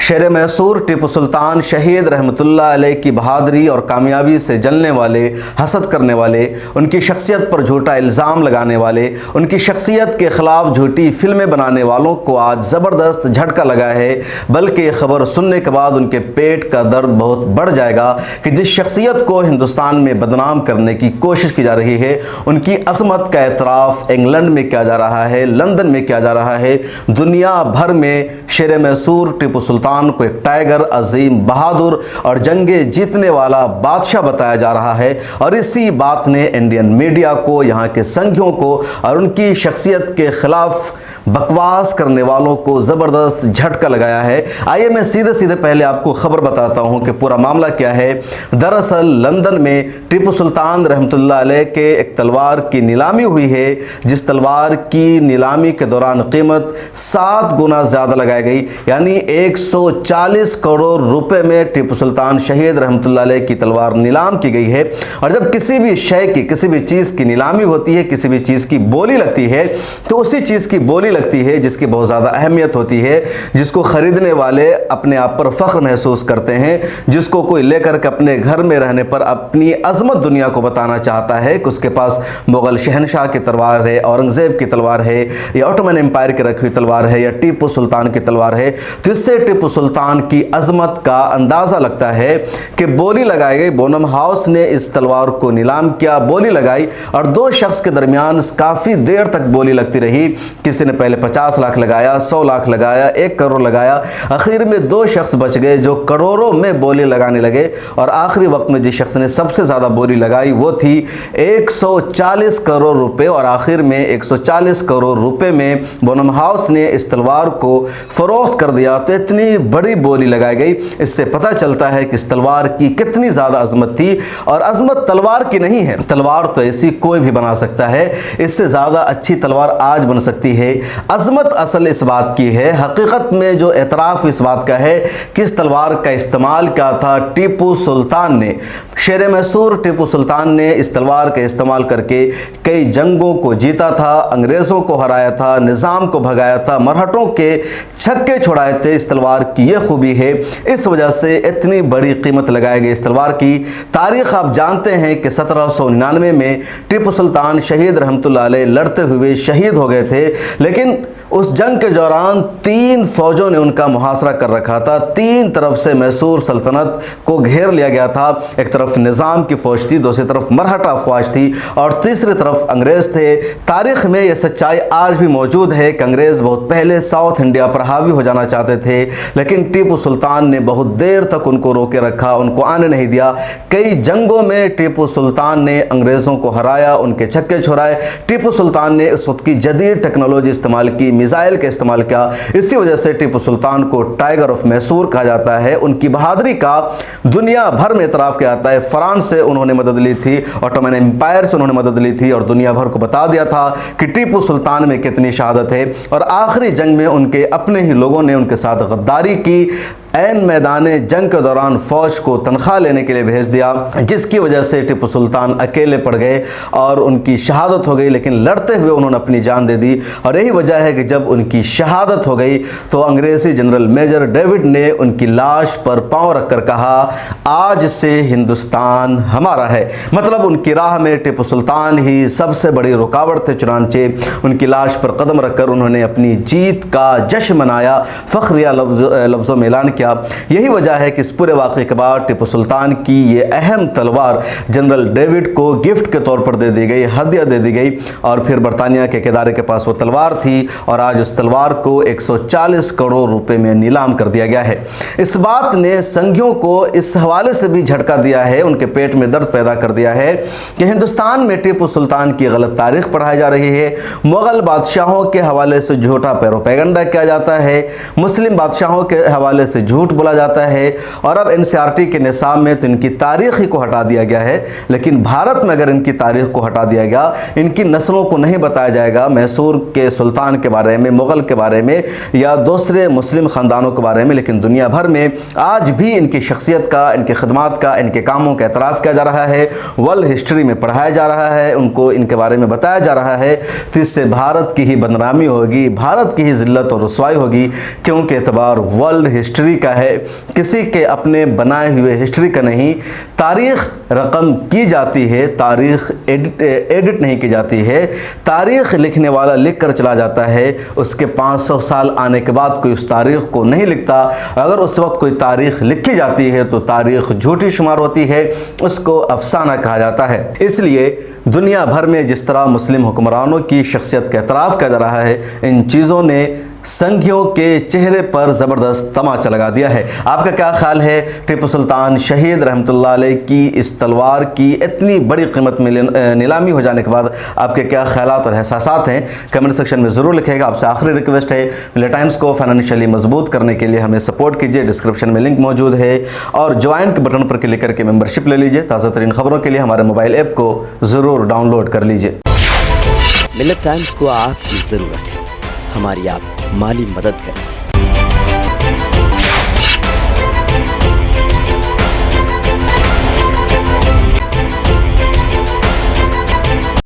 شیر میسور ٹیپو سلطان شہید رحمتullah علیہ کی بہادری اور کامیابی سے جلنے والے، حسد کرنے والے، ان کی شخصیت پر جھوٹا الزام لگانے والے، ان کی شخصیت کے خلاف جھوٹی فلمیں بنانے والوں کو آج زبردست جھٹکا لگا ہے، بلکہ یہ خبر سننے کے بعد ان کے پیٹ کا درد بہت بڑھ جائے گا کہ جس شخصیت کو ہندوستان میں بدنام کرنے کی کوشش کی جا رہی ہے، ان کی عظمت کا اعتراف انگلینڈ میں کیا جا رہا ہے، لندن میں کیا جا رہا ہے، دنیا بھر میں شیر میسور ٹیپو سلطان کو ایک ٹائیگر، عظیم، بہادر اور جنگیں جیتنے والا بادشاہ بتایا جا رہا ہے، اور اسی بات نے انڈین میڈیا کو، یہاں کے سنگھیوں کو اور ان کی شخصیت کے خلاف بکواس کرنے والوں کو زبردست جھٹکا لگایا ہے۔ آئیے میں سیدھے پہلے آپ کو خبر بتاتا ہوں کہ پورا معاملہ کیا ہے۔ دراصل لندن میں ٹیپو سلطان رحمتullah علیہ کے ایک تلوار کی نیلامی ہوئی ہے، جس تلوار کی نیلامی کے دوران قیمت 7 گنا زیادہ لگائی گئی، یعنی 140 کروڑ روپے میں ٹیپو سلطان شہید رحمتullah علیہ کی تلوار نیلام کی گئی ہے۔ اور جب کسی بھی شے کی، کسی بھی چیز کی نیلامی ہوتی ہے، کسی بھی چیز کی بولی لگتی ہے، تو اسی چیز کی بولی لگتی ہے جس کی بہت زیادہ اہمیت ہوتی ہے، جس کو خریدنے والے اپنے آپ پر فخر محسوس کرتے ہیں، جس کو کوئی لے کر کے اپنے گھر میں رہنے پر اپنی عظمت دنیا کو بتانا چاہتا ہے کہ اس کے پاس مغل شہنشاہ کی تلوار ہے، اورنگزیب کی تلوار ہے، یا آٹومن امپائر کی رکھی ہوئی تلوار ہے، یا ٹیپو سلطان کی تلوار ہے، تو اس سے ٹیپو سلطان کی عظمت کا اندازہ لگتا ہے کہ بولی لگائی گئی۔ بونم ہاؤس نے اس تلوار کو نیلام کیا، بولی لگائی، اور 2 شخص کے درمیان کافی دیر تک بولی لگتی رہی۔ کسی نے پہلے 50 لاکھ لگایا، 100 لاکھ لگایا، 1 کروڑ لگایا، آخر میں 2 شخص بچ گئے جو کروڑوں میں بولی لگانے لگے، اور آخری وقت میں جس شخص نے سب سے زیادہ بولی لگائی وہ تھی 140 کروڑ روپے، اور آخر میں 140 کروڑ روپے میں بونم ہاؤس نے اس تلوار کو فروخت کر دیا۔ تو اتنی بڑی بولی لگائی گئی، اس سے پتہ چلتا ہے کہ اس تلوار کی کتنی زیادہ عظمت تھی، اور عظمت تلوار کی نہیں ہے، تلوار تو ایسی کوئی بھی بنا سکتا ہے، اس سے زیادہ اچھی تلوار آج بن سکتی ہے۔ عظمت اصل اس بات کی ہے، حقیقت میں جو اعتراف اس بات کا ہے کہ اس تلوار کا استعمال کیا تھا ٹیپو سلطان نے۔ شیر میسور ٹیپو سلطان نے اس تلوار کا استعمال کر کے کئی جنگوں کو جیتا تھا، انگریزوں کو ہرایا تھا، نظام کو بھگایا تھا، مرہٹوں کے چھکے چھڑائے تھے۔ اس تلوار کی یہ خوبی ہے، اس وجہ سے اتنی بڑی قیمت لگائی گئی اس تلوار کی۔ تاریخ آپ جانتے ہیں کہ 1799 میں ٹیپو سلطان شہید رحمتullah علیہ لڑتے ہوئے شہید ہو گئے تھے، لیکن اس جنگ کے دوران 3 فوجوں نے ان کا محاصرہ کر رکھا تھا۔ 3 طرف سے میسور سلطنت کو گھیر لیا گیا تھا، ایک طرف نظام کی فوج تھی، دوسری طرف مرہٹا افواج تھی، اور تیسری طرف انگریز تھے۔ تاریخ میں یہ سچائی آج بھی موجود ہے کہ انگریز بہت پہلے ساؤتھ انڈیا پر حاوی ہو جانا چاہتے تھے، لیکن ٹیپو سلطان نے بہت دیر تک ان کو روکے رکھا، ان کو آنے نہیں دیا۔ کئی جنگوں میں ٹیپو سلطان نے انگریزوں کو ہرایا، ان کے چھکے چھڑائے۔ ٹیپو سلطان نے اس وقت کی جدید ٹیکنالوجی استعمال کی، میزائل کا استعمال کیا، اسی وجہ سے ٹیپو سلطان کو ٹائیگر آف میسور کہا جاتا ہے۔ ان کی بہادری کا دنیا بھر میں اعتراف کیا جاتا ہے۔ فرانس سے انہوں نے مدد لی تھی، آٹومن امپائر سے انہوں نے مدد لی تھی، اور دنیا بھر کو بتا دیا تھا کہ ٹیپو سلطان میں کتنی شہادت ہے، اور آخری جنگ میں ان کے اپنے ہی لوگوں نے ان کے ساتھ غداری کی، عین میدان جنگ کے دوران فوج کو تنخواہ لینے کے لیے بھیج دیا، جس کی وجہ سے ٹیپو سلطان اکیلے پڑ گئے اور ان کی شہادت ہو گئی، لیکن لڑتے ہوئے انہوں نے اپنی جان دے دی۔ اور یہی وجہ ہے کہ جب ان کی شہادت ہو گئی تو انگریزی جنرل میجر ڈیوڈ نے ان کی لاش پر پاؤں رکھ کر کہا، آج سے ہندوستان ہمارا ہے۔ مطلب ان کی راہ میں ٹیپو سلطان ہی سب سے بڑی رکاوٹ تھے، چنانچہ ان کی لاش پر قدم رکھ کر انہوں نے اپنی جیت کا جشن منایا، فخریہ لفظوں میں اعلان کیا۔ یہی وجہ ہے کہ اس پورے واقعے کے بعد ٹیپو سلطان کی یہ اہم تلوار جنرل ڈیوڈ کو گفٹ کے طور پر دے دی گئی، ہدیہ دے دی گئی، اور پھر برطانیہ کے ادارے کے پاس وہ تلوار تھی، اور آج اس تلوار کو 140 کروڑ روپے میں نیلام کر دیا گیا ہے۔ اس بات نے سنگھیوں کو اس حوالے سے بھی جھٹکا دیا ہے، ان کے پیٹ میں درد پیدا کر دیا ہے کہ ہندوستان میں ٹیپو سلطان کی غلط تاریخ پڑھائی جا رہی ہے، مغل بادشاہوں کے حوالے سے جھوٹا پیروپیگنڈا کیا جاتا ہے، مسلم بادشاہوں کے حوالے سے جھوٹ بولا جاتا ہے، اور اب NCERT کے نصاب میں تو ان کی تاریخ ہی کو ہٹا دیا گیا ہے، لیکن بھارت میں اگر ان کی تاریخ کو ہٹا دیا گیا، ان کی نسلوں کو نہیں بتایا جائے گا، میسور کے سلطان کے بارے میں، مغل کے بارے میں، یا دوسرے مسلم خاندانوں کے بارے میں، لیکن دنیا بھر میں آج بھی ان کی شخصیت کا، ان کی خدمات کا، ان کے کاموں کا اعتراف کیا جا رہا ہے، ورلڈ ہسٹری میں پڑھایا جا رہا ہے، ان کو ان کے بارے میں بتایا جا رہا ہے، تو اس سے بھارت کی ہی بدنامی ہوگی، بھارت کی ہی ذلت اور رسوائی ہوگی، کیونکہ اعتبار ورلڈ ہسٹری کا ہے، کسی کے اپنے بنائے ہوئے ہسٹری کا نہیں۔ تاریخ رقم کی جاتی ہے، تاریخ ایڈٹ نہیں کی جاتی ہے۔ تاریخ لکھنے والا لکھ کر چلا جاتا ہے، اس کے 500 سال آنے کے بعد کوئی اس تاریخ کو نہیں لکھتا۔ اگر اس وقت کوئی تاریخ لکھی جاتی ہے تو تاریخ جھوٹی شمار ہوتی ہے، اس کو افسانہ کہا جاتا ہے۔ اس لیے دنیا بھر میں جس طرح مسلم حکمرانوں کی شخصیت کا اعتراف کیا جا رہا ہے، ان چیزوں نے سنگھیوں کے چہرے پر زبردست تماچا لگا دیا ہے۔ آپ کا کیا خیال ہے ٹیپو سلطان شہید رحمۃ اللہ علیہ کی اس تلوار کی اتنی بڑی قیمت میں نیلامی ہو جانے کے بعد آپ کے کیا خیالات اور احساسات ہیں؟ کمنٹ سیکشن میں ضرور لکھے گا۔ آپ سے آخری ریکویسٹ ہے، ملے ٹائمز کو فائنینشلی مضبوط کرنے کے لیے ہمیں سپورٹ کیجیے۔ ڈسکرپشن میں لنک موجود ہے اور جوائن کے بٹن پر کلک کر کے ممبرشپ لے لیجیے۔ تازہ ترین خبروں کے لیے ہمارے موبائل ایپ کو ضرور ڈاؤن لوڈ کر لیجیے۔ ملت ٹائمز کو آپ کی ضرورت ہے، ہماری آپ مالی مدد کریں۔